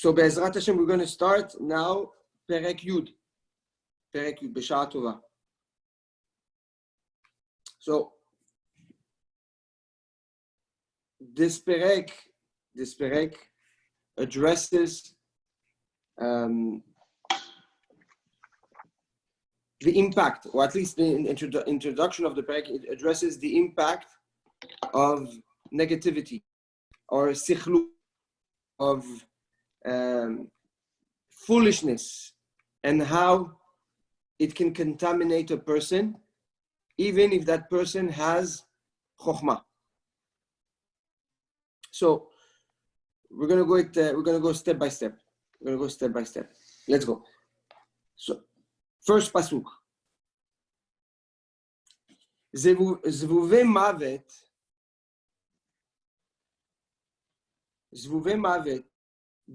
So Be'ezrat Hashem, we're going to start now Perek Yud. Perek Yud, B'Sha'ah Tova. So this Perek addresses the impact, or at least the introduction of the Perek, it addresses the impact of negativity or sikhlu, of foolishness, and how it can contaminate a person, even if that person has chokhmah. So we're gonna go step by step. Let's go. So first pasuk. Zvuve mavet,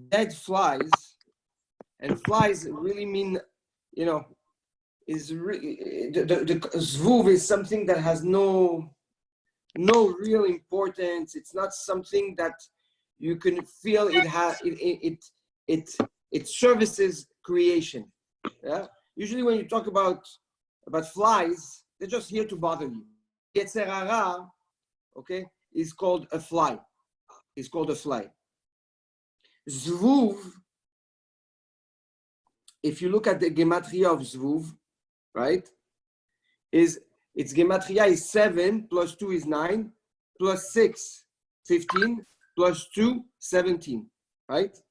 dead flies, and flies really mean, is the zvuv is something that has no real importance. It's not something that you can feel it has. It services creation. Yeah. Usually when you talk about flies, they're just here to bother you. Yetzer hara, okay, is called a fly. It's called a fly. Zvuv, if you look at the gematria of zvuv, right, its gematria is 7 plus 2 is 9, plus 6, 15, plus 2, 17, right?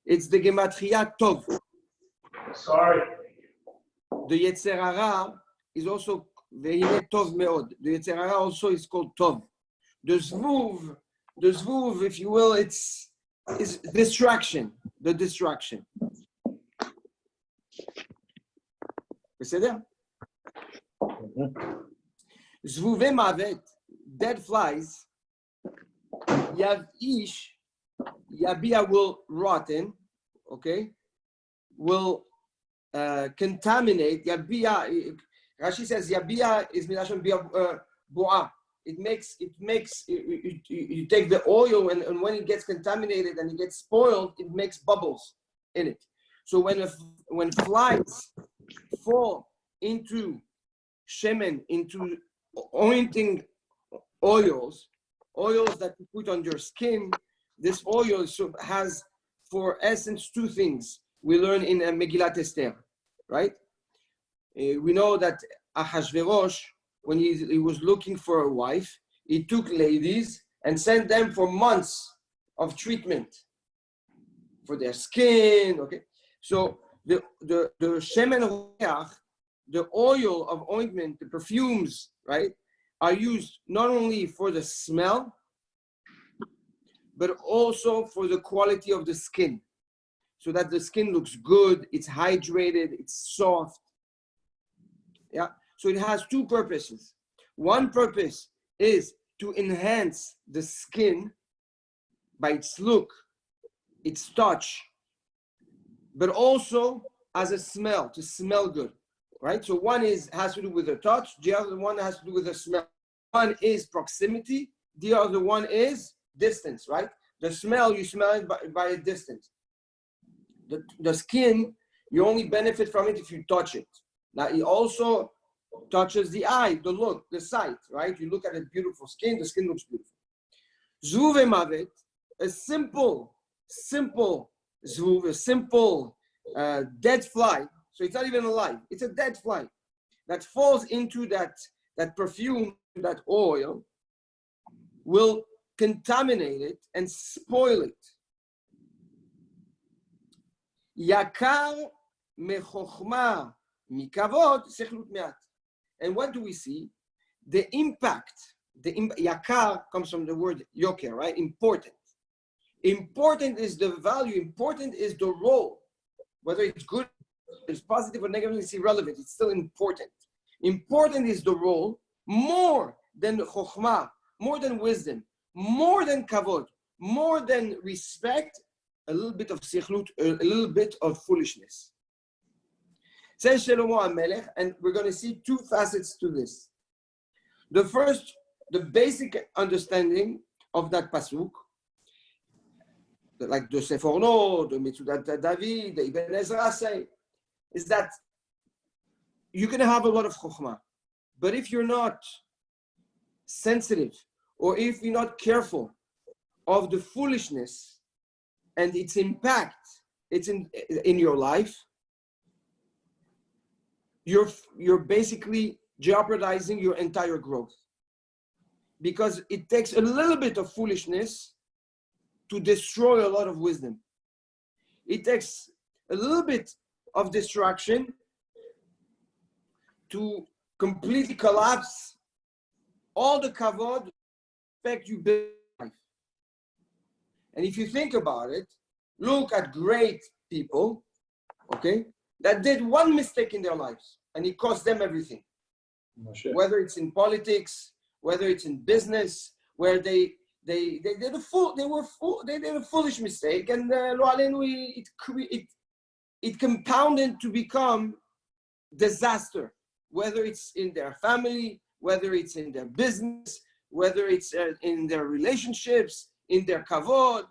It's the gematria tov. Sorry. The Yetzer hara is also vehine tov meod. The Yetzer hara also is called tov. The zvuv, if you will, is distraction. The distraction. בסדר? Zvuve mavet, dead flies. Yav ish, yabia will rotten, okay? Will contaminate. Yabia, Rashi says yabia is milashon bia bu'a. It makes you take the oil, and when it gets contaminated and it gets spoiled, it makes bubbles in it. So when flies fall into shemen, into anointing oils that you put on your skin, this oil has for essence two things we learn in Megillat Esther, right? We know that Ahashverosh, when he was looking for a wife, he took ladies and sent them for months of treatment for their skin. Okay, so the shemen reach, the oil of ointment, the perfumes, right, are used not only for the smell, but also for the quality of the skin, so that the skin looks good, it's hydrated, it's soft. Yeah. So it has two purposes. One purpose is to enhance the skin by its look, its touch, but also as a smell, to smell good, right? So one has to do with the touch, the other one has to do with the smell. One is proximity, the other one is distance, right? The smell, you smell it by a distance. The skin, you only benefit from it if you touch it. Now, it also touches the eye, the look, the sight, right? You look at a beautiful skin, the skin looks beautiful. Zvuve mavet, a simple zvuv, a simple dead fly. So it's not even alive. It's a dead fly that falls into that perfume, that oil, will contaminate it and spoil it. Yakar mechochma mikavod sechlut meat. And what do we see? The impact. Yakar comes from the word yoker, right? Important. Important is the value. Important is the role. Whether it's good, it's positive or negative, it's irrelevant. It's still important. Important is the role more than chokhmah, more than wisdom, more than kavod, more than respect, a little bit of sikhlut, a little bit of foolishness. Says Shlomo HaMelech, and we're going to see two facets to this. The first, the basic understanding of that pasuk, like the Seforno, the Metzudat David, the Ibn Ezra say, is that you're going to have a lot of chokhmah. But if you're not sensitive, or if you're not careful of the foolishness and its impact, it's in your life, you're basically jeopardizing your entire growth. Because it takes a little bit of foolishness to destroy a lot of wisdom. It takes a little bit of distraction to completely collapse all the kavod respect you build life. And if you think about it, look at great people, okay, that did one mistake in their lives and it cost them everything. Whether it's in politics, whether it's in business, where they did a foolish mistake, and it compounded to become disaster. Whether it's in their family, whether it's in their business, whether it's in their relationships, in their kavod.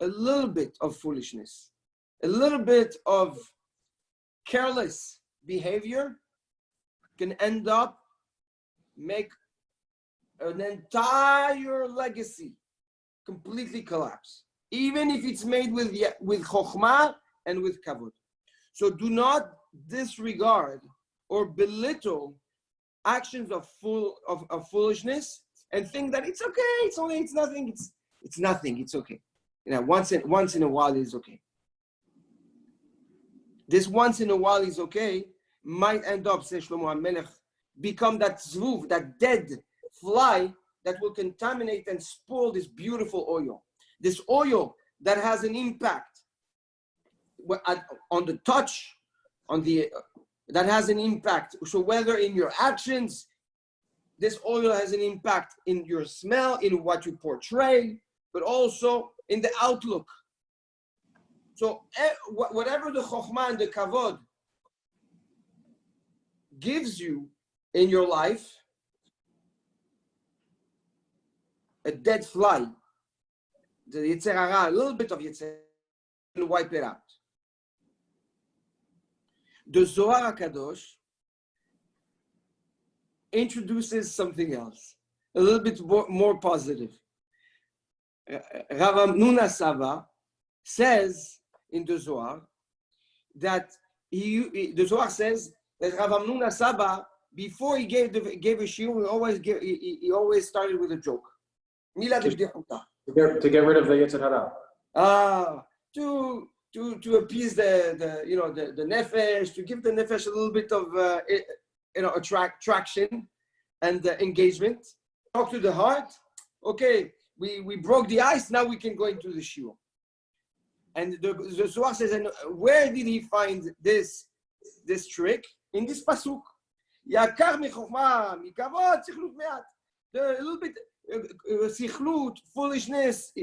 A little bit of foolishness, a little bit of careless behavior can end up make an entire legacy completely collapse, even if it's made with chokhmah and with kavod. So do not disregard or belittle actions of foolishness and think that it's okay, it's nothing, it's nothing, it's okay. You know, once in a while is okay. This once in a while is okay might end up, says Shlomo HaMelech, become that zvuv, that dead fly that will contaminate and spoil this beautiful oil. This oil that has an impact on the touch, that has an impact. So whether in your actions, this oil has an impact in your smell, in what you portray, but also in the outlook. So whatever the chokhmah and the kavod gives you in your life, a dead fly, the Yetzer Hara, a little bit of Yetzer, will wipe it out. The Zohar HaKadosh introduces something else, a little bit more positive. Rav Amnun Saba says in the Zohar that the Zohar says that Rav Amnun Saba, before he gave a shiur, he always started with a joke. To get rid of the Yetzer Hara. To appease the nefesh, to give the nefesh a little bit of traction and engagement. Talk to the heart. Okay, we broke the ice. Now we can go into the shiur. And the Zohar says, and where did he find this trick? In this pasuk. Yakar michokhmah mikavod sichlut me'at. The little bit sichlut, foolishness.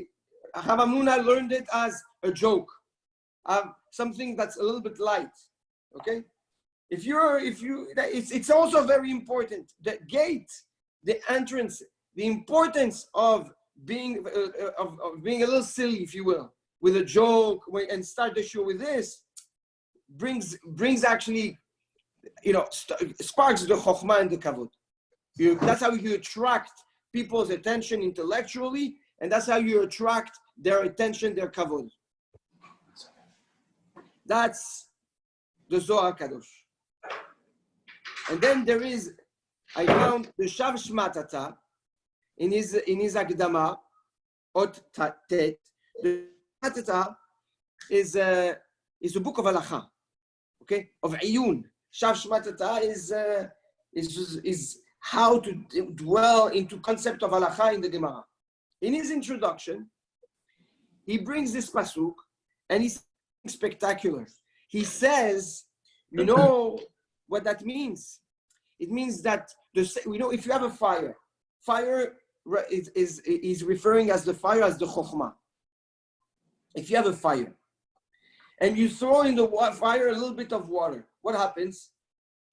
Rav Amnun learned it as a joke. Something that's a little bit light, okay? It's also very important. The gate, the entrance, the importance of being a little silly, if you will, with a joke, and start the show with this, brings actually, sparks the chokhmah and the kavod. That's how you attract people's attention intellectually, and that's how you attract their attention, their kavod. That's the Zohar Kadosh. And then I found the Shav Shmatata in his Akdama, Ot Tet. The Shmatata is a book of halacha, okay, of Iyun. Shav Shmatata is how to dwell into concept of halacha in the Gemara. In his introduction, he brings this pasuk, and he's spectacular. He says, you know what that means? It means that if you have a fire is referring as the fire as the chokhmah. If you have a fire and you throw in the fire a little bit of water, what happens?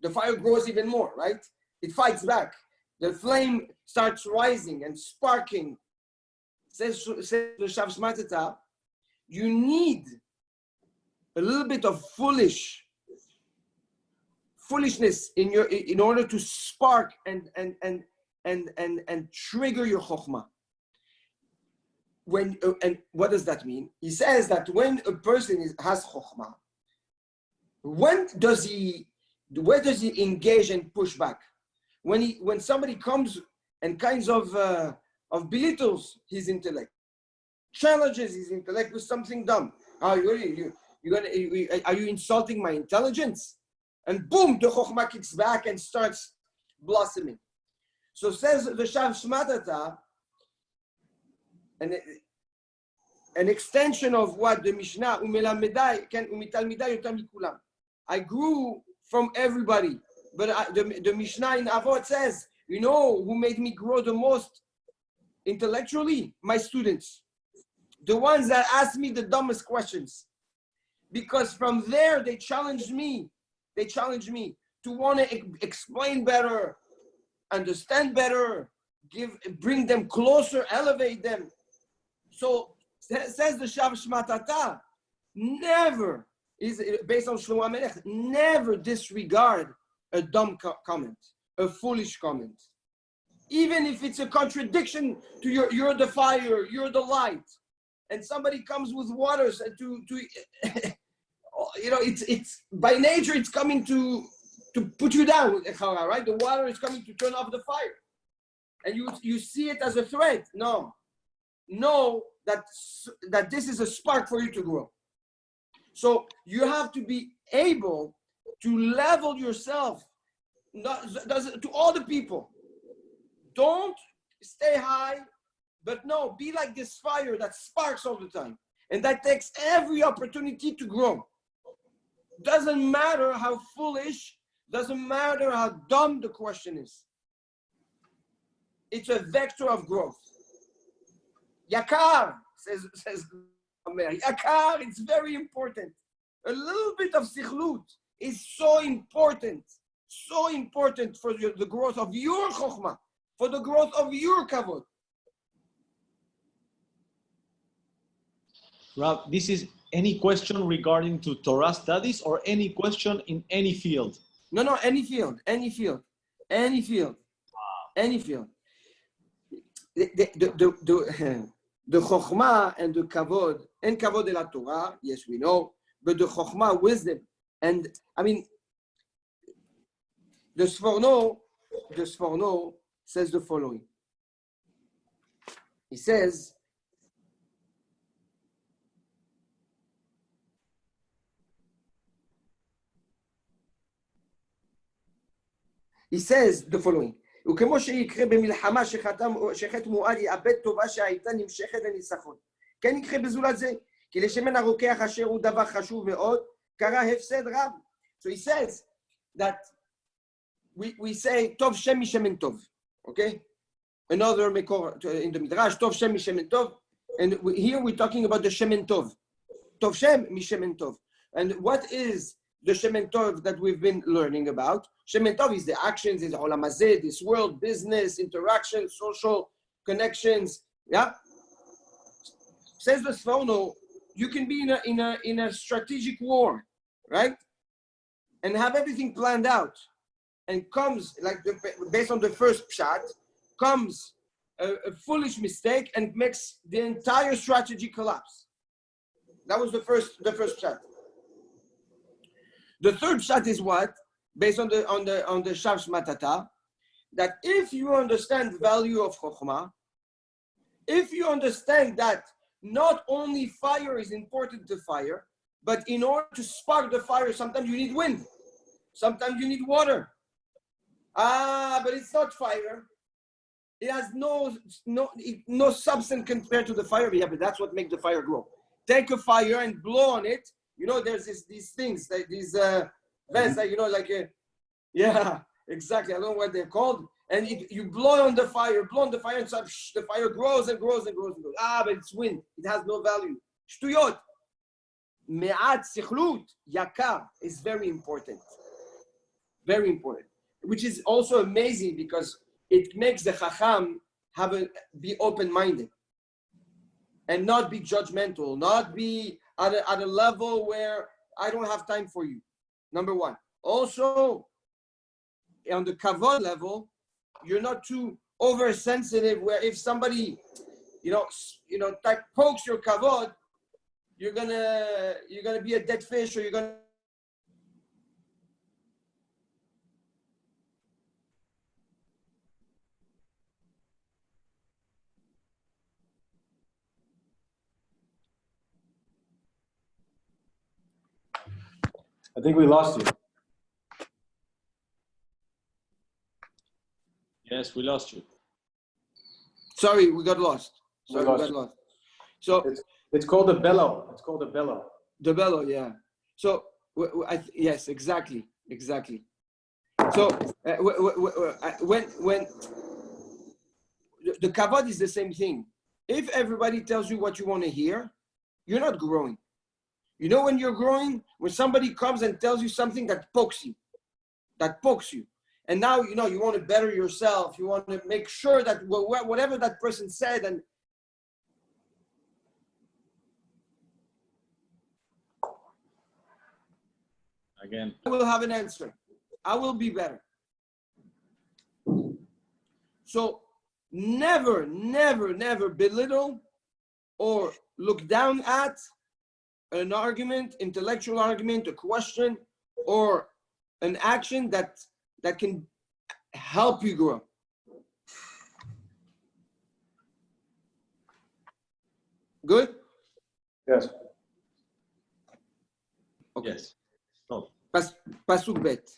The fire grows even more, right? It fights back. the flame starts rising and sparking. Says the Shav Shmatata, you need a little bit of foolishness in order to spark and trigger your chokhmah. And what does that mean? He says that when a person has chokhmah, where does he engage and push back? When somebody comes and kinds of belittles his intellect, challenges his intellect with something dumb. Are you insulting my intelligence? And boom, the chokhmah kicks back and starts blossoming. So says the Shav Shmatata, an extension of what the Mishnah, I grew from everybody, but the Mishnah in Avot says, you know who made me grow the most intellectually? My students. The ones that asked me the dumbest questions. Because from there, they challenged me. They challenged me to want to explain better, understand better, bring them closer, elevate them. So says the Shav Shmatata, never, is based on Shlomo HaMelech, never disregard a dumb comment, a foolish comment. Even if it's a contradiction to you're the fire, you're the light, and somebody comes with waters and to it's by nature it's coming to put you down, right? The water is coming to turn off the fire, and you see it as a threat. No, know that this is a spark for you to grow. So you have to be able to level yourself to all the people. Don't stay high, but no, be like this fire that sparks all the time. And that takes every opportunity to grow. Doesn't matter how foolish, doesn't matter how dumb the question is. It's a vector of growth. Yakar, says Omer. Yakar, it's very important. A little bit of sichlut is so important for the growth of your chokhmah, for the growth of your kavod. Rav, this is any question regarding to Torah studies or any question in any field? No, any field. The chokhmah and the kavod, and kavod de la Torah, yes, we know, but the chokhmah, wisdom, and I mean, the Sforno says the following. He says, the following. וכמו שיקרה במלחמה שחטא מועד יאבד טובה שהייתה נמשכת לניצחון. כן יקרה בזולת זה, כי לשמן הרוקח אשר הוא דבר חשוב מאוד, קרה הפסד רב. So he says that we say, טוב שם משמן טוב, okay? Another מקור in the Midrash, טוב שם משמן טוב, and here we're talking about the shemen tov. טוב שם משמן טוב. And what is the shemen tov that we've been learning about? Shemen tov is the actions, is olam hazeh, this world, business, interaction, social connections. Yeah. Says the Sforno, you can be in a strategic war, right? And have everything planned out, and comes based on the first pshat, comes a foolish mistake and makes the entire strategy collapse. That was the first pshat. The third pshat is what? Based on the Shav Shmatata, that if you understand the value of chokhmah, if you understand that not only fire is important to fire, but in order to spark the fire, sometimes you need wind, sometimes you need water. But it's not fire. It has no substance compared to the fire. Yeah, but that's what makes the fire grow. Take a fire and blow on it. You know, there's these things, like these vents, yeah, exactly. I don't know what they're called. And you blow on the fire, and so the fire grows and grows and grows and grows. But it's wind. It has no value. Shtuyot. Me'at sichlut, yakar, is very important. Very important. Which is also amazing because it makes the Chacham be open-minded and not be judgmental, not be at a level where I don't have time for you. Number one. Also, on the kavod level, you're not too oversensitive. Where if somebody, like pokes your kavod, you're gonna be a dead fish, or you're gonna. I think we lost you. Yes, we lost you. Sorry, we got lost. We got lost. So it's called a bellow. It's called a bellow. The bellow, yeah. So yes, exactly. So when the kavod is the same thing. If everybody tells you what you want to hear, you're not growing. When you're growing, when somebody comes and tells you something that pokes you, and now you want to better yourself. You want to make sure that whatever that person said, and Again, I will have an answer. I will be better. So never belittle or look down at an argument, intellectual argument, a question, or an action that can help you grow. Good? Yes. Okay. yes. No. Pasuk bet.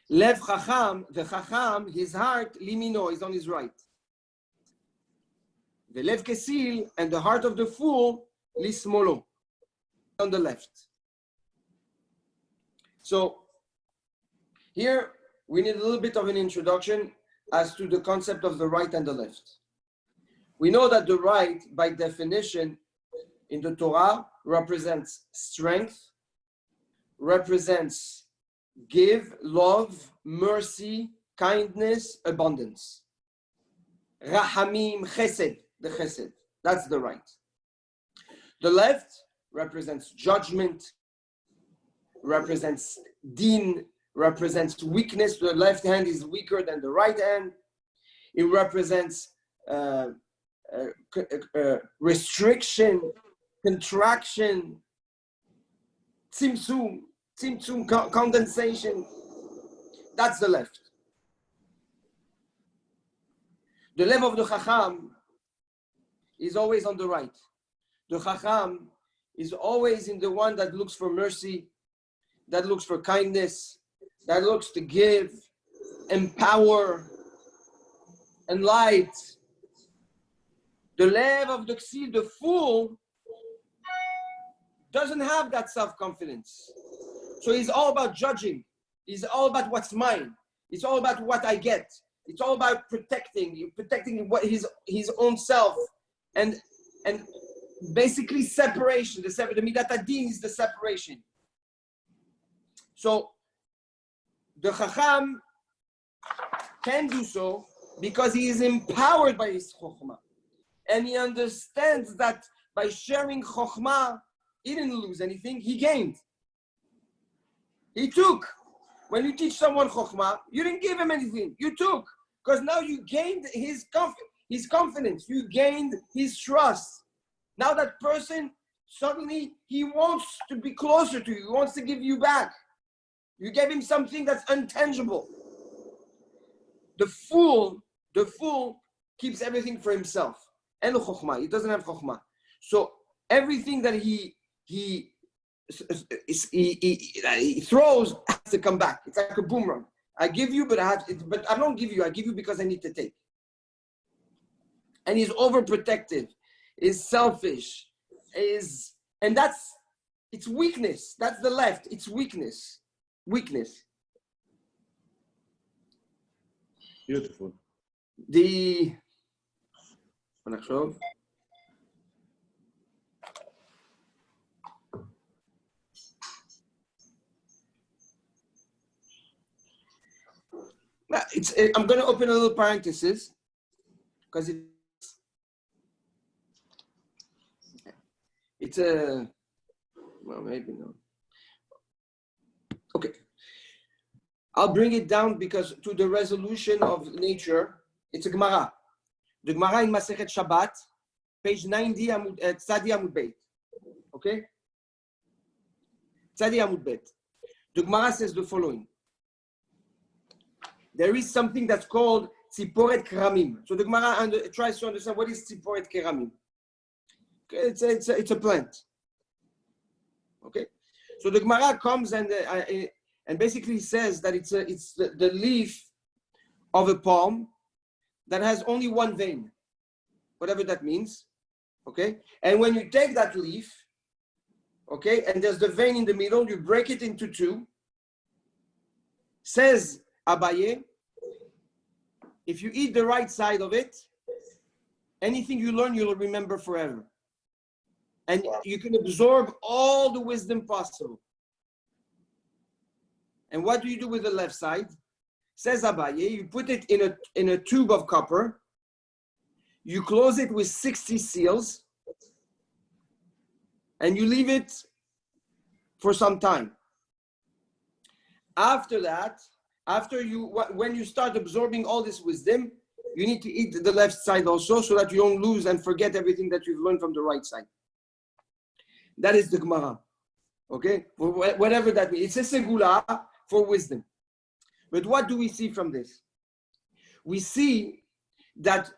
Lev chacham, the chacham, his heart, limino, is on his right. The lev kesil, and the heart of the fool, lismolo, on the left. So here we need a little bit of an introduction as to the concept of the right and the left. We know that the right, by definition, in the Torah, represents strength, represents give, love, mercy, kindness, abundance. Rahamim, chesed, the chesed. That's the right. The left represents judgment, represents din, represents weakness. The left hand is weaker than the right hand. It represents restriction, contraction, tzimtzum, condensation. That's the left. The lev of the chacham is always on the right. The chacham is always in the one that looks for mercy, that looks for kindness, that looks to give, empower, and light. The lev of the ksil, the fool, doesn't have that self-confidence. So he's all about judging. He's all about what's mine. It's all about what I get. It's all about protecting what his own self, and basically separation. The midat hadin is the separation. So the chacham can do so because he is empowered by his chokhmah, and he understands that by sharing chokhmah, he didn't lose anything, he gained. He took. When you teach someone chokhmah, you didn't give him anything, you took. Because now you gained his confidence, you gained his trust. Now that person, suddenly, he wants to be closer to you, he wants to give you back. You gave him something that's intangible. The fool keeps everything for himself. And chokhmah, he doesn't have chokhmah. So everything that he throws has to come back. It's like a boomerang. I give you, but I don't give you. I give you because I need to take. And he's overprotective, is selfish, and it's weakness. That's the left. It's weakness. Beautiful. Now, I'm going to open a little parenthesis because it's a, well, maybe no. Okay. I'll bring it down because to the resolution of nature, it's a Gemara. The Gemara in Masechet Shabbat, page 90, Tzadi Amud Beit. Okay? Tzadi Amud Beit. The Gemara says the following. There is something that's called Tziporet Keramim. So the Gemara tries to understand what is Tziporet Keramim. It's a plant. Okay? So the Gemara comes and basically says that it's the leaf of a palm that has only one vein, whatever that means. Okay? And when you take that leaf, okay, and there's the vein in the middle, you break it into two. Says Abaye, if you eat the right side of it, anything you learn, you'll remember forever. And you can absorb all the wisdom possible. And what do you do with the left side? Says Abaye, you put it in a tube of copper, you close it with 60 seals, and you leave it for some time. After that, when you start absorbing all this wisdom, you need to eat the left side also so that you don't lose and forget everything that you've learned from the right side. That is the Gemara. Okay? Whatever that means. It's a segula for wisdom. But what do we see from this? We see that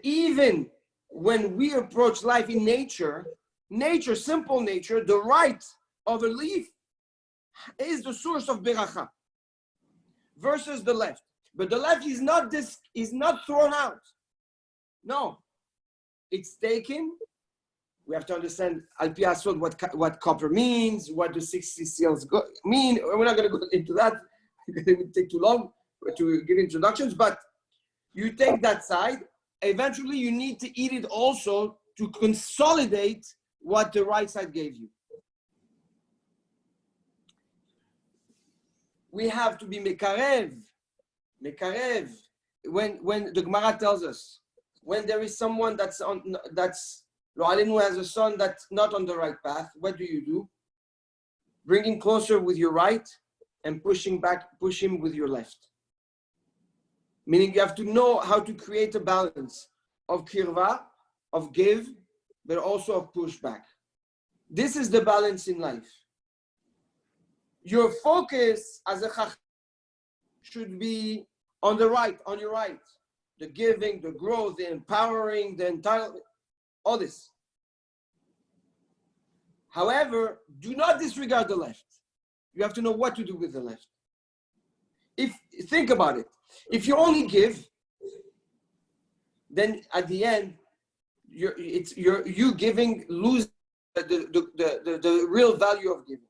even when we approach life in nature, simple nature, the right of a leaf is the source of beracha versus the left. But the left is not thrown out. No, it's taken. We have to understand al pi asod what copper means, what the 60 seals mean. We're not going to go into that because it would take too long to give introductions. But you take that side. Eventually, you need to eat it also to consolidate what the right side gave you. We have to be mekarev. When the Gemara tells us, when there is someone who has a son that's not on the right path, what do? Bring him closer with your right and push him with your left. Meaning you have to know how to create a balance of kirva, of give, but also of pushback. This is the balance in life. Your focus as a chacham should be on the right, on your right. The giving, the growth, the empowering, the entitlement, all this. However, do not disregard the left. You have to know what to do with the left. Think about it. If you only give, then at the end, you giving lose the real value of giving.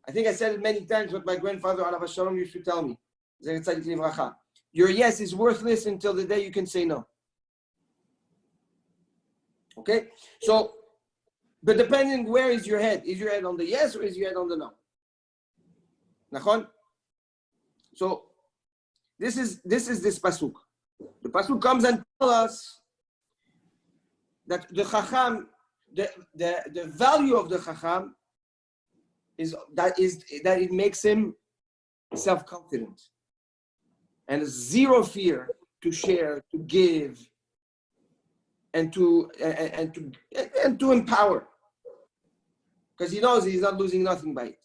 I think I said it many times, what my grandfather Alav Shalom used to tell me. Your yes is worthless until the day you can say no. Okay? So, but depending where is your head on the yes or is your head on the no? Nachon? So, this is this pasuk. The pasuk comes and tells us that the chacham, the value of the chacham is that it makes him self-confident and zero fear to share, to give, and to empower, because he knows he's not losing nothing by it.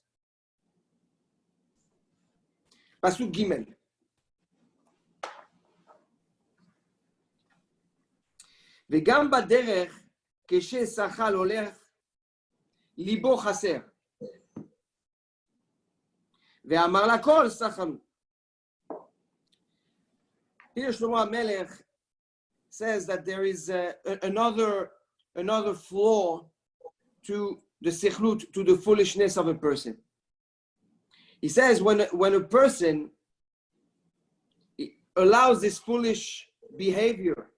Pasuk Gimel. וגם בדרך כששחל הולך ליבו חסר ואמר לכל סחנו. Here Shlomo HaMelech says that there is another flaw to the sichlut, to the foolishness of a person. He says when a person allows this foolish behavior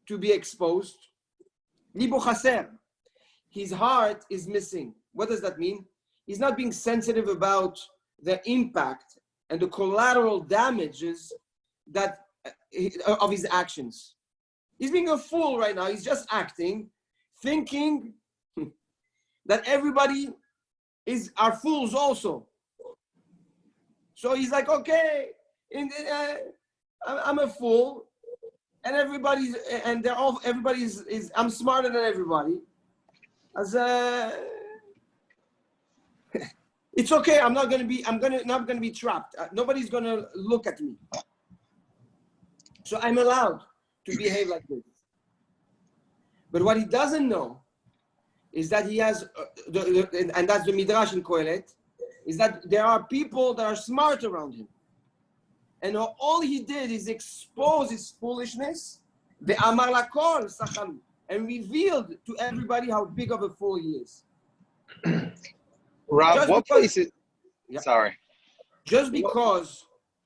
to be exposed, libo chaser, his heart is missing. What does that mean? He's not being sensitive about the impact and the collateral damages that of his actions. He's being a fool right now. He's just acting, thinking that everybody are fools also. So he's like, okay, I'm a fool, and everybody's I'm smarter than everybody. As it's okay. I'm not gonna be trapped. Nobody's gonna look at me. So I'm allowed to behave like this. But what he doesn't know is that he has, and that's the Midrash in Kohelet, is that there are people that are smart around him. And all he did is expose his foolishness, ve'amar lakol sachalu, and revealed to everybody how big of a fool he is. Rob, Just what because- places? Yeah. Sorry. Just because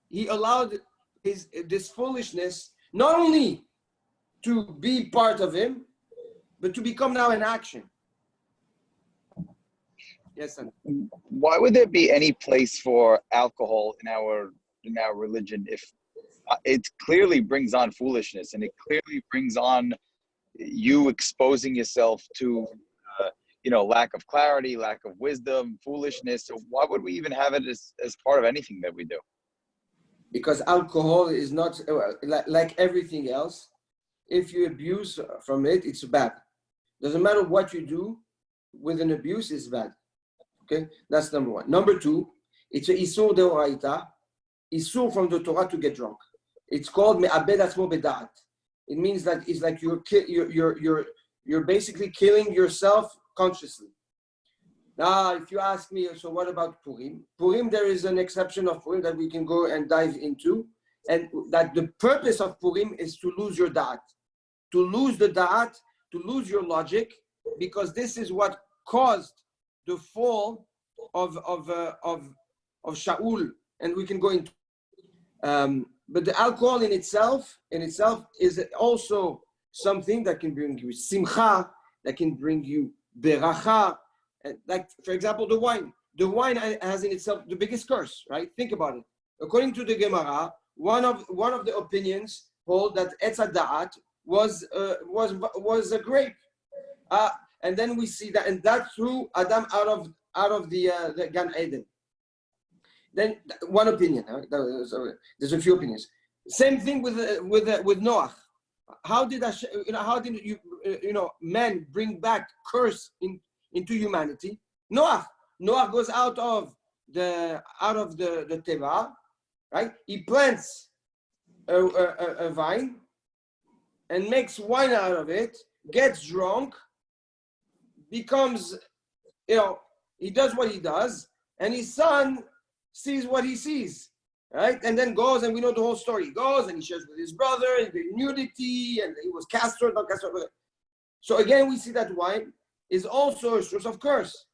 he allowed this foolishness not only to be part of him, but to become now an action. Yes, sir. Why would there be any place for alcohol in our religion if it clearly brings on foolishness, and it clearly brings on you exposing yourself to lack of clarity, lack of wisdom, foolishness? So why would we even have it as part of anything that we do? Because alcohol is not like everything else. If you abuse from it, it's bad. Doesn't matter what you do with an abuse, is bad. Okay, that's number one. Number two, it's a isur deoraita, isur from the Torah to get drunk. It's called me'abed atzmo bedat. It means that it's like you're basically killing yourself consciously. Now, if you ask me, so what about Purim? Purim, there is an exception of Purim that we can go and dive into, and that the purpose of Purim is to lose your da'at, to lose the da'at, to lose your logic, because this is what caused the fall of Shaul, and we can go into. But the alcohol in itself is also something that can bring you simcha, that can bring you beracha. Like, for example, the wine. The wine has in itself the biggest curse, right? Think about it. According to the Gemara, one of the opinions hold that Etz HaDa'at was a grape, and then we see that, and that threw Adam out of the Gan Eden. Then one opinion. There's a few opinions. Same thing with Noah. How did man bring back curse into humanity? Noah goes out of the teva, right? He plants a vine and makes wine out of it, gets drunk, becomes, he does what he does, and his son sees what he sees, right? And then goes, and we know the whole story. He goes and he shares with his brother, and the nudity, and he was castrated, not castrated. So again, we see that wine is also a source of curse.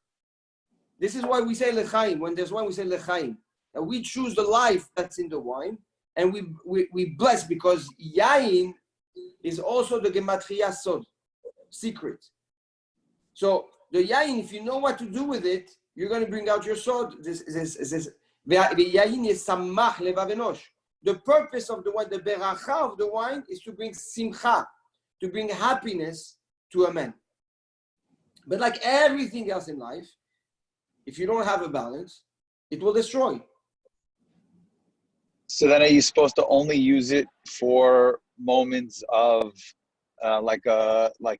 This is why we say lechaim. When there's wine, we say lechaim. And we choose the life that's in the wine, and we bless, because yain is also the gematria sod, secret. So the yain, if you know what to do with it, you're going to bring out your sod. The purpose of the wine, the beracha of the wine, is to bring simcha, to bring happiness to a man. But like everything else in life, if you don't have a balance, it will destroy. So then, are you supposed to only use it for moments of like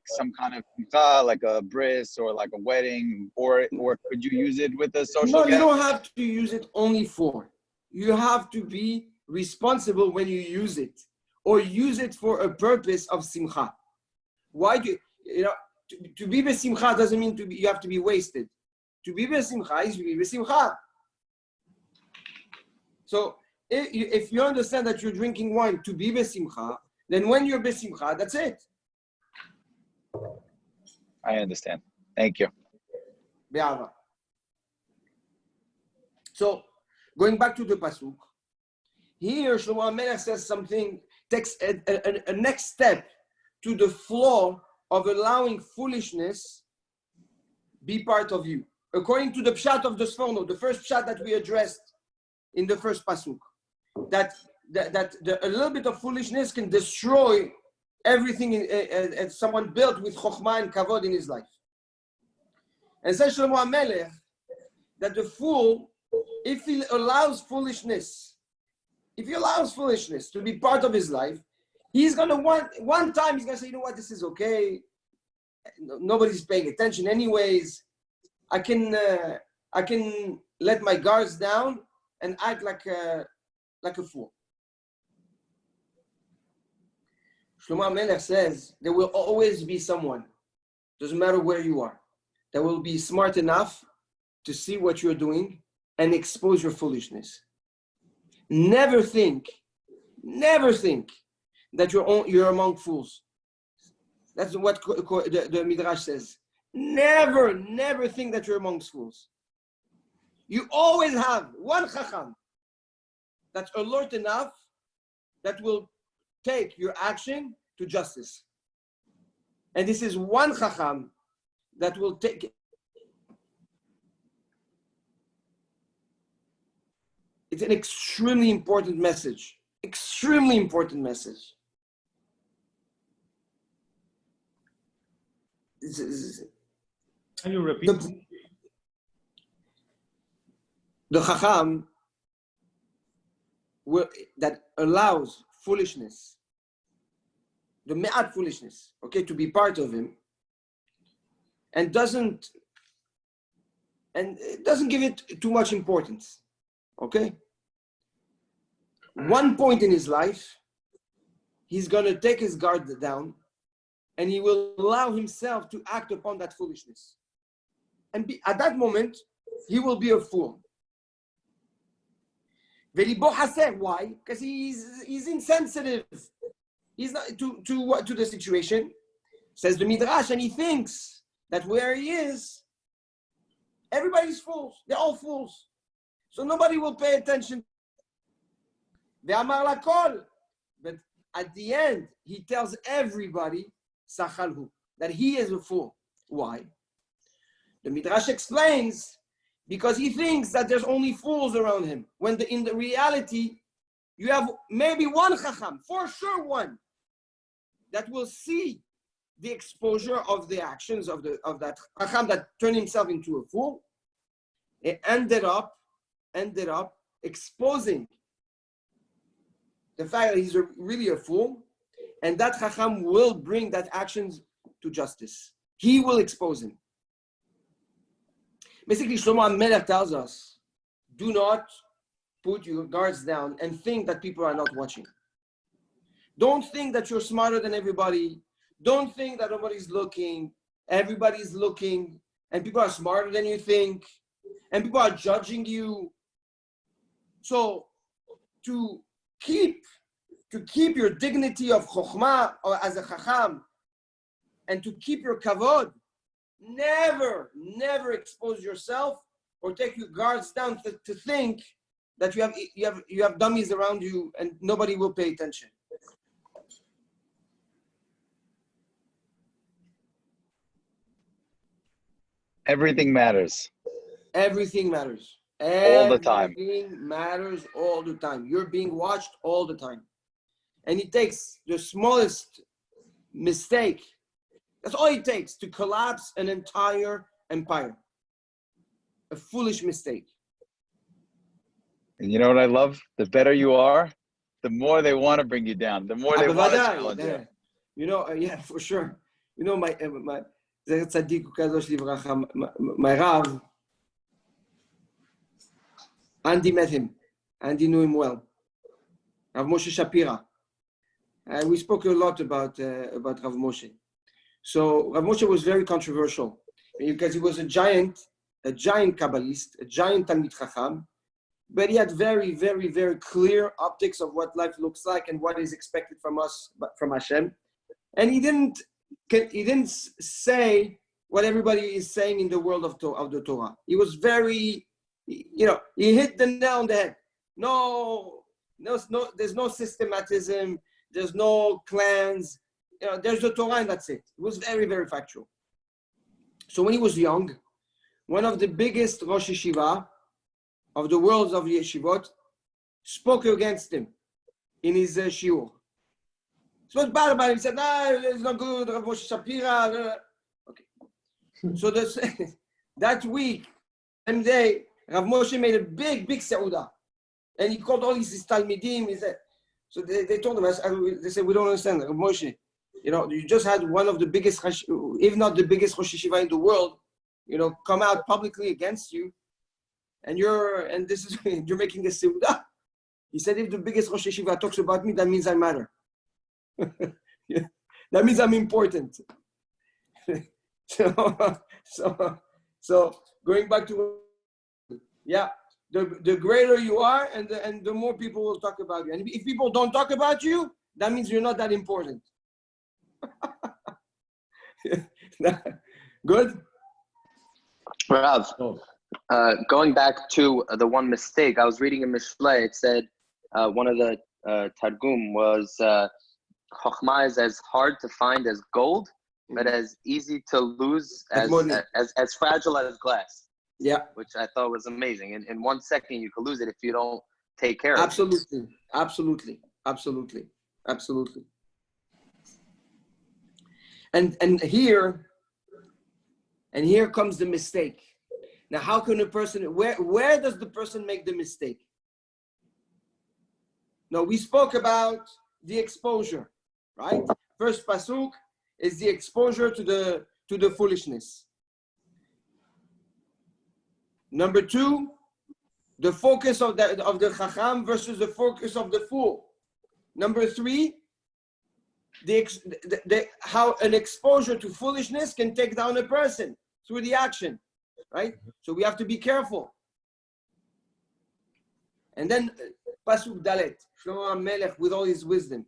some kind of simcha, like a bris or like a wedding, or could you use it with a social No, guest? you don't have to use it only for. You have to be responsible when you use it, or use it for a purpose of simcha. Why do to be besimcha doesn't mean you have to be wasted. To be besimcha is to be besimcha. So if you understand that you're drinking wine to be besimcha, then when you're besimcha, that's it. I understand. Thank you. Be'ava. So going back to the pasuk, here Shlomo HaMelech says something, takes a next step to the flaw of allowing foolishness be part of you. According to the pshat of the Sforno, the first pshat that we addressed in the first pasuk, that a little bit of foolishness can destroy everything someone built with chokhmah and kavod in his life. And says Shlomo HaMelech that the fool, if he allows foolishness to be part of his life, he's going to one time he's going to say, you know what, this is okay. Nobody's paying attention anyways. I can let my guards down and act like a fool. Shlomo HaMelech says there will always be someone, doesn't matter where you are, that will be smart enough to see what you're doing and expose your foolishness. Never think that you're among fools. That's what the Midrash says. Never think that you're amongst fools. You always have one chacham that's alert enough that will take your action to justice. And this is one chacham that will take it. It's an extremely important message. Extremely important message. Can you repeat? The chacham that allows foolishness, the me'at foolishness, okay, to be part of him, and doesn't give it too much importance, okay? One point in his life, he's going to take his guard down, and he will allow himself to act upon that foolishness. And at that moment, he will be a fool. Why? Because he's insensitive. He's not to the situation. Says the Midrash, and he thinks that where he is, everybody's fools. They're all fools. So nobody will pay attention. But at the end, he tells everybody that he is a fool. Why? The Midrash explains, because he thinks that there's only fools around him. When in the reality, you have maybe one chacham, for sure one, that will see the exposure of the actions of that chacham that turned himself into a fool. It ended up exposing the fact that he's really a fool, and that chacham will bring that actions to justice. He will expose him. Basically, Shlomo HaMelech tells us, do not put your guards down and think that people are not watching. Don't think that you're smarter than everybody. Don't think that nobody's looking. Everybody's looking, and people are smarter than you think, and people are judging you. So to keep your dignity of chokhmah or as a chacham, and to keep your kavod, never expose yourself or take your guards down to think that you have dummies around you and nobody will pay attention. Everything matters. Everything matters. All the time. Everything matters all the time. You're being watched all the time. And it takes the smallest mistake. That's all it takes to collapse an entire empire. A foolish mistake. And you know what I love? The better you are, the more they want to bring you down. The more they want to challenge you. You know, yeah, for sure. You know, my tzaddik ukadosh livracha, my Rav, Andy met him. Andy knew him well. Rav Moshe Shapira. We spoke a lot about Rav Moshe. So Rav Moshe was very controversial because he was a giant Kabbalist, a giant Talmid Chacham, but he had very, very, very clear optics of what life looks like and what is expected from us, from Hashem. And he didn't say what everybody is saying in the world of the Torah. He was very, he hit the nail on the head. No, there's no systematism. There's no clans. There's the Torah and that's it. It was very, very factual. So when he was young, one of the biggest Rosh Yeshiva of the world of Yeshivot spoke against him in his shiur. So what's bad about it? He said, it's not good, Rav Moshe Shapira. Okay. So that week, same day, Rav Moshe made a big seudah. And he called all his Talmidim. He said, so they told him, they said, we don't understand, Rav Moshe. You know, you just had one of the biggest, if not the biggest Rosh Yeshiva in the world, you know, come out publicly against you. And you're making a seudah. He said, if the biggest Rosh Yeshiva talks about me, that means I matter. Yeah, that means I'm important. so going back to, yeah, the greater you are, and the more people will talk about you. And if people don't talk about you, that means you're not that important. Good? Rav, going back to the one mistake, I was reading in Mishle, it said one of the Targum was Chokhmah is as hard to find as gold, but as easy to lose as fragile as glass. Yeah. Which I thought was amazing. In 1 second, you could lose it if you don't take care of it. Absolutely. And here comes the mistake. Now, how can a person, where does the person make the mistake? Now, we spoke about the exposure, right? First pasuk is the exposure to the foolishness. Number 2, the focus of the chacham versus the focus of the fool. Number 3, how an exposure to foolishness can take down a person through the action, right? So we have to be careful. And then pasuk dalet, Shlomo HaMelech with all his wisdom,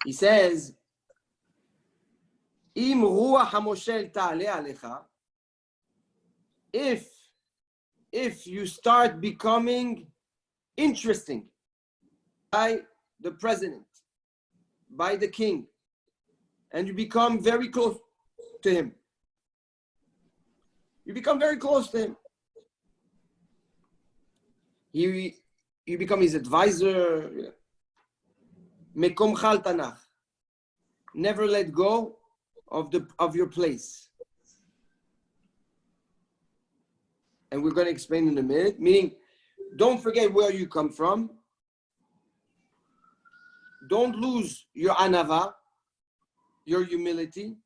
he says, Im ruach hamoshel ta'ale alecha, if you start becoming interesting by the president, by the king, and you become very close to him. You become very close to him. You become his advisor. Mekomcha al Tanakh. Never let go of your place. And we're going to explain in a minute. Meaning, don't forget where you come from. Don't lose your anava, your humility.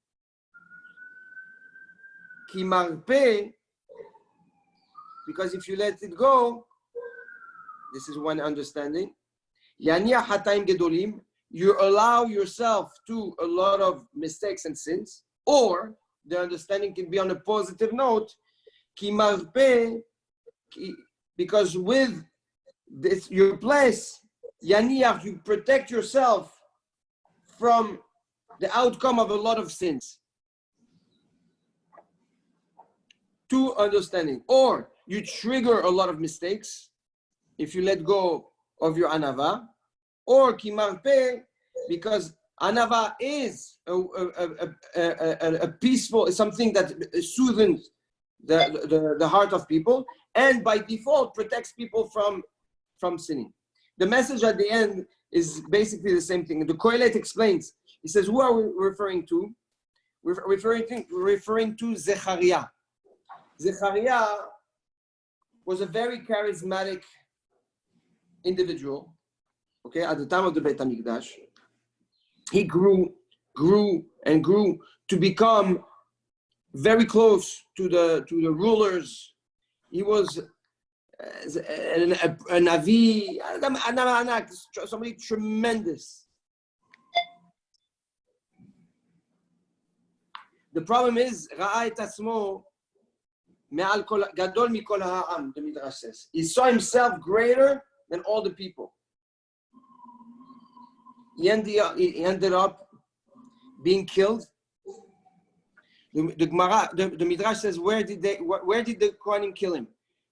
Ki marpe, because if you let it go, this is one understanding. Yaniach hatayim gedolim, you allow yourself to a lot of mistakes and sins, or the understanding can be on a positive note. Ki marpe, because with this your place, Yaniach, you protect yourself from the outcome of a lot of sins. 2 understanding, or you trigger a lot of mistakes if you let go of your anava, or kimarpe, because anava is a peaceful, something that soothes the heart of people, and by default protects people from sinning. The message at the end is basically the same thing. The Kohelet explains. He says, who are we referring to? We're referring to Zechariah. Zechariah was a very charismatic individual. Okay, at the time of the Beit HaMikdash, he grew to become very close to the rulers. He was a Navi, somebody tremendous. The problem is, ראה את עצמו גדול מכל העם, the Midrash says. He saw himself greater than all the people. He ended up being killed. The Midrash says, where did the Kohanim kill him?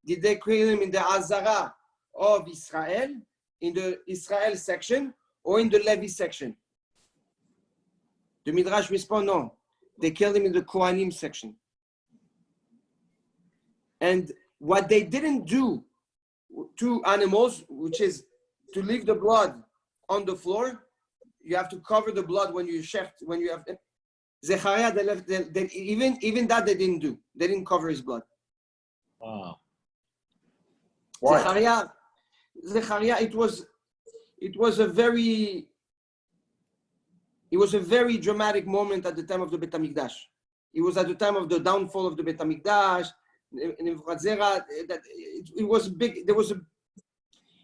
Did they kill him in the Azara of Israel, in the Israel section, or in the Levi section? The Midrash responds, no. They killed him in the Kohanim section. And what they didn't do two animals, which is to leave the blood on the floor. You have to cover the blood when you have. Zechariah, even that they didn't do. They didn't cover his blood. Wow. Why? Zechariah, it was a very dramatic moment at the time of the Bet HaMikdash. It was at the time of the downfall of the Bet HaMikdash. It was big.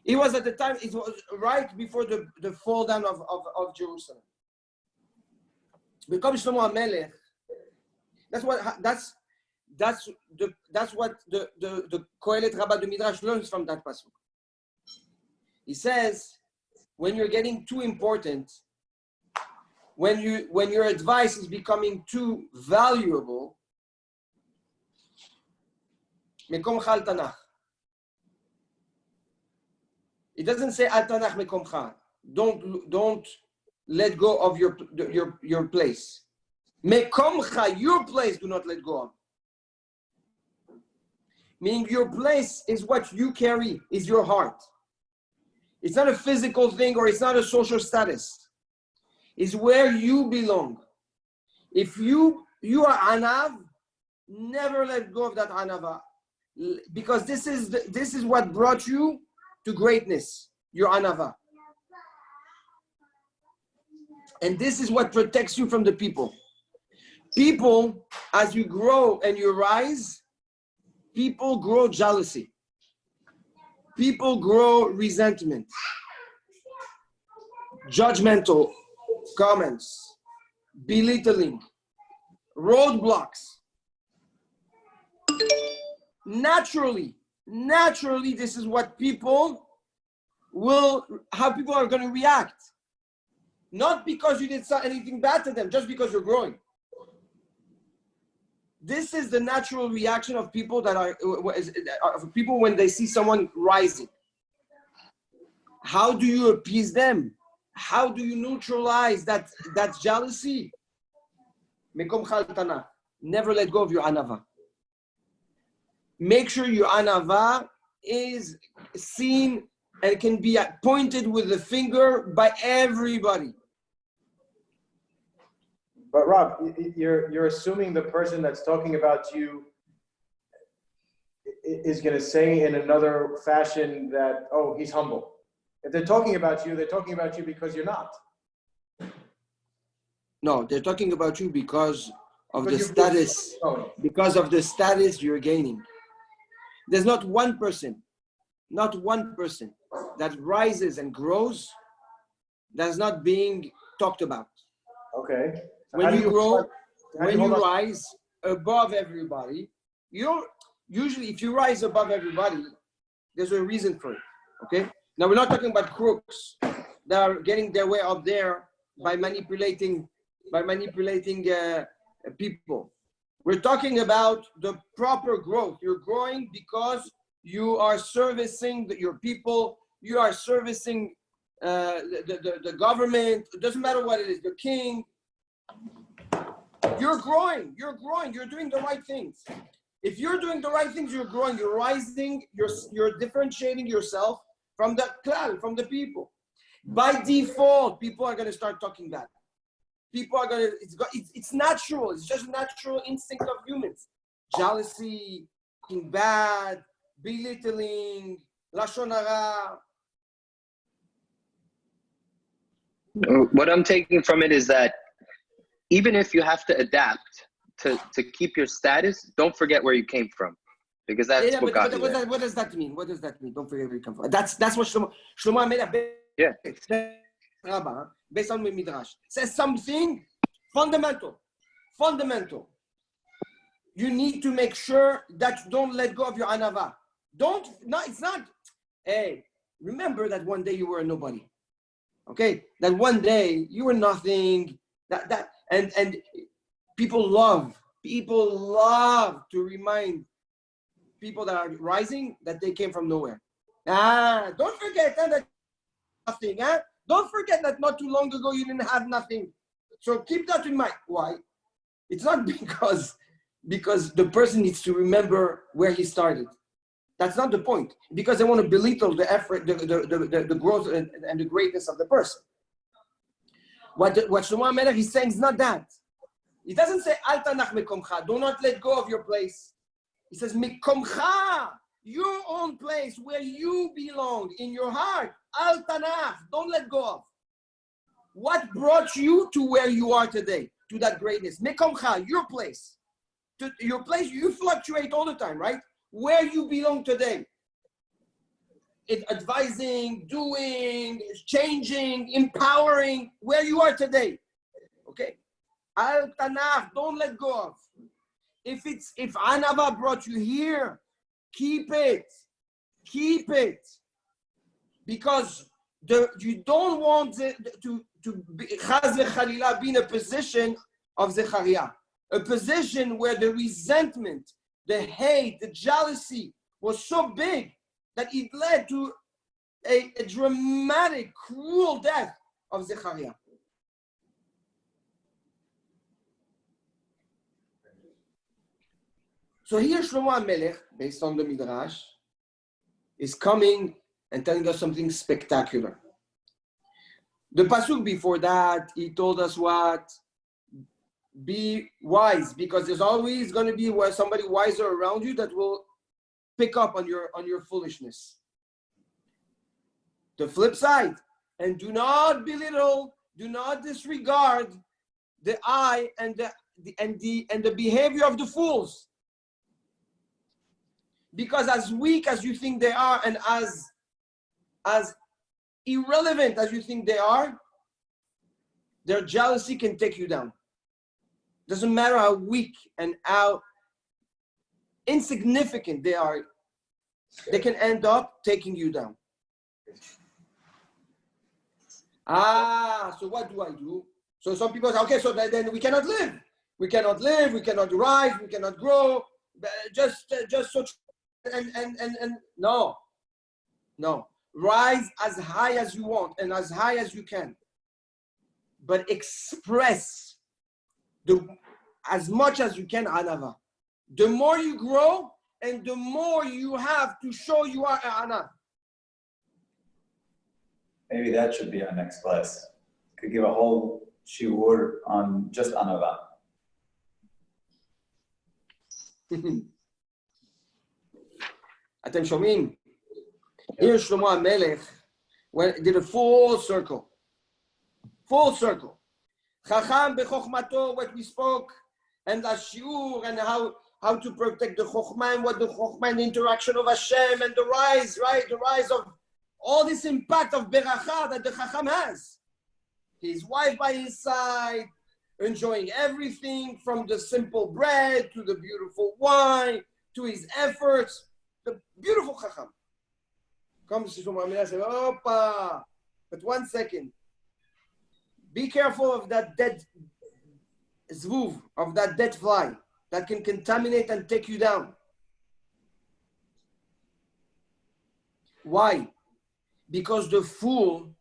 It was at the time. It was right before the fall down of Jerusalem. Become Shlomo HaMelech. That's what the Kohelet Rabbah de Midrash learns from that pasuk. He says, when you're getting too important, when your advice is becoming too valuable, mekomcha al tanach. It doesn't say al tanach mekomcha. Don't let go of your place. Mekomcha, your place, do not let go of. Meaning your place is what you carry, is your heart. It's not a physical thing or it's not a social status. It's where you belong. If you are anav, never let go of that anava, because this is what brought you to greatness. Your anava, and this is what protects you from the people. People, as you grow and you rise, people grow jealousy. People grow resentment, judgmental comments, belittling, roadblocks. Naturally, this is what how people are going to react. Not because you did anything bad to them, just because you're growing. This is the natural reaction of people people when they see someone rising. How do you appease them? How do you neutralize that jealousy? Never let go of your anava. Make sure your anava is seen and can be pointed with the finger by everybody. But Rob, you're assuming the person that's talking about you is going to say in another fashion that, oh, he's humble. If they're talking about you, they're talking about you because you're not. No, they're talking about you because of the status. Because of the status you're gaining. There's not one person that rises and grows that's not being talked about. Okay. When you grow, when you rise above everybody, usually if you rise above everybody, there's a reason for it. Okay. Now we're not talking about crooks that are getting their way up there by manipulating people. We're talking about the proper growth. You're growing because you are servicing your people. You are servicing the government. It doesn't matter what it is. The king. You're growing. You're doing the right things. If you're doing the right things, you're growing. You're rising. You're differentiating yourself from the clan, from the people. By default, people are going to start talking back. People are going to. It's natural. It's just a natural instinct of humans. Jealousy, being bad, belittling, lashon hara. What I'm taking from it is that even if you have to adapt to keep your status, don't forget where you came from, because that's what got you there. What does that mean? What does that mean? Don't forget where you come from. That's what Shlomo made a based on the Midrash. Says something fundamental. You need to make sure that you don't let go of your anava. It's not. Hey, remember that one day you were a nobody. Okay, that one day you were nothing. And people love to remind people that are rising that they came from nowhere. Don't forget that nothing. Don't forget that not too long ago you didn't have nothing. So keep that in mind. Why? It's not because the person needs to remember where he started. That's not the point, because they want to belittle the effort, the growth and the greatness of the person. What Shlomo HaMelech is saying is not that. He doesn't say, Al tanach mekomcha, do not let go of your place. He says, mekomcha, your own place where you belong, in your heart. Al tanach, don't let go of. What brought you to where you are today, to that greatness? Mekomcha, your place. To your place, you fluctuate all the time, right? Where you belong today. Advising, doing, changing, empowering, where you are today. Okay? Al tanach, don't let go of. If Anava brought you here, keep it. Keep it. Because you don't want to be, chas v'chalila, be in a position of Zechariah. A position where the resentment, the hate, the jealousy was so big that it led to a dramatic, cruel death of Zechariah. So here Shlomo HaMelech, based on the Midrash, is coming and telling us something spectacular. The pasuk before that, he told us what? Be wise, because there's always going to be somebody wiser around you that will pick up on your foolishness. The flip side, and do not belittle, do not disregard the eye and the behavior of the fools. Because as weak as you think they are, and as irrelevant as you think they are, their jealousy can take you down. Doesn't matter how weak and how insignificant they are, they can end up taking you down. So what do I do? So some people say, okay, so then we cannot live. We cannot live, we cannot rise, we cannot grow. Just so, and no. Rise as high as you want and as high as you can. But express as much as you can, Anava. The more you grow, and the more you have to show you are Anava. Maybe that should be our next class. Could give a whole shiur on just Anava. Atem shomim. Here Shlomo HaMelech did a full circle. Full circle. Chacham b'chokhmato, what we spoke, and the shiur, and how to protect the chokhmah, and what the chokhmah and the interaction of Hashem, and the rise, right? The rise of all this impact of beracha that the Chacham has. His wife by his side, enjoying everything from the simple bread to the beautiful wine to his efforts. The beautiful Chacham. Comes to Shlomo HaMelech and says, Opa, but 1 second. Be careful of that dead zvuv, of that dead fly that can contaminate and take you down. Why? Because the fool,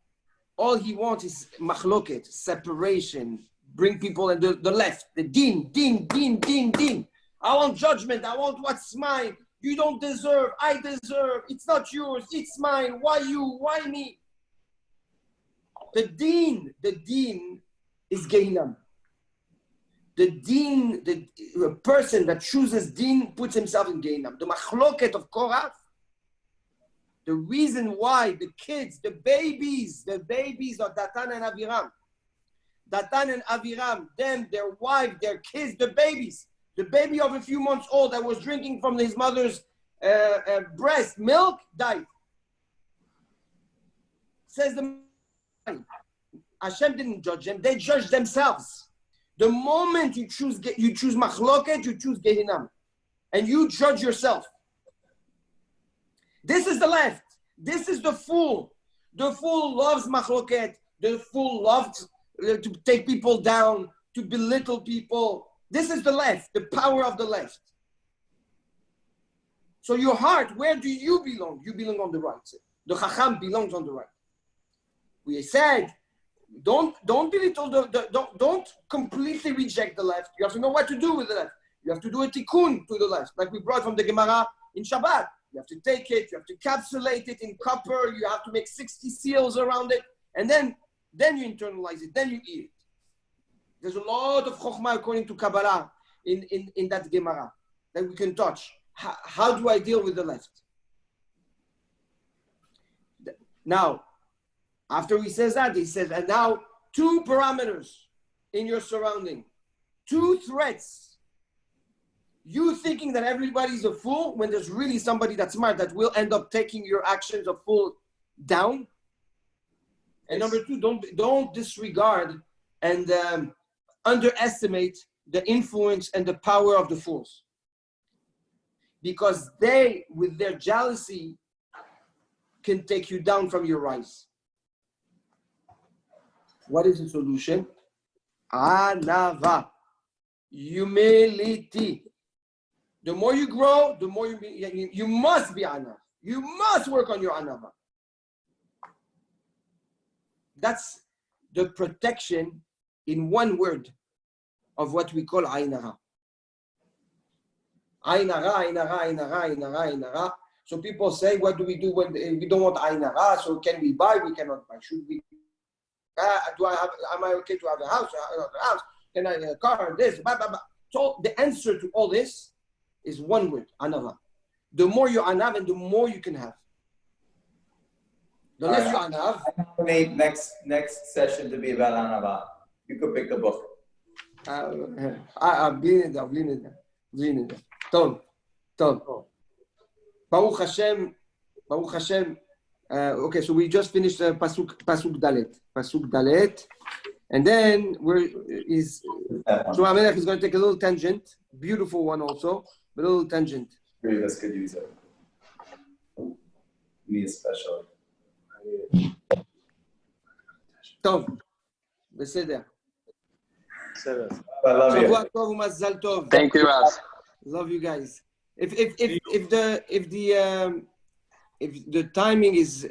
all he wants is machloket, separation, bring people in the left, the din. I want judgment, I want what's mine. You don't deserve, I deserve, it's not yours, it's mine. Why you, why me? The deen is Gehinam. The deen, the person that chooses deen puts himself in Gehinam. The machloket of Korach, the reason why the kids, the babies of Datan and Aviram, them, their wife, their kids, the babies, the baby of a few months old that was drinking from his mother's breast milk died. Says the Hashem didn't judge them; they judged themselves. The moment you choose machloket, you choose Gehinam, and you judge yourself. This is the left. This is the fool. The fool loves machloket. The fool loves to take people down, to belittle people. This is the left, the power of the left. So your heart, where do you belong? You belong on the right. The Chacham belongs on the right. We said, don't belittle don't completely reject the left. You have to know what to do with the left. You have to do a tikkun to the left, like we brought from the Gemara in Shabbat. You have to take it, you have to capsulate it in copper, you have to make 60 seals around it, and then you internalize it, then you eat it. There's a lot of chokhmah according to Kabbalah in that Gemara that we can touch. How do I deal with the left? Now, after he says that, he says, and now 2 parameters in your surrounding, 2 threats. You thinking that everybody's a fool when there's really somebody that's smart that will end up taking your actions of fool down. And number 2, don't disregard and underestimate the influence and the power of the fools. Because they, with their jealousy, can take you down from your rise. What is the solution? Anava. Humility. The more you grow, the more you must be anav. You must work on your anava. That's the protection in one word of what we call ayin hara. Ayin hara, ayin hara, ayin hara, ayin hara, ayin hara. So people say, what do we do when we don't want ayin hara? So can we buy? We cannot buy. Should we? Am I okay to have a house? Can I have a car? This, blah, blah, blah. So the answer to all this is one word, anava. The more you anav, and the more you can have. The less you anav. I nominate next session to be about anava. You could pick the book. בלי נדר. טוב. Baruch Hashem. Okay, so we just finished Pasuk Dalet. And then Shlomo Melech is going to take a little tangent. Beautiful one also, but a little tangent. Three of us could use it. Me especially. טוב, בסדר. I love you. שבוע טוב ומזל טוב. Thank you, Rav. Love you guys. If the timing is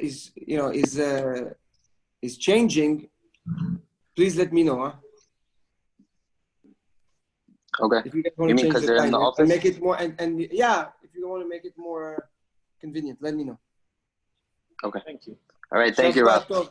changing, please let me know. Huh? Okay. If you guys want You to mean change because the they're in time the and office? make it more and yeah, if you want to make it more convenient, let me know. Okay. Thank you. All right. Thank you, Rav. שבוע טוב.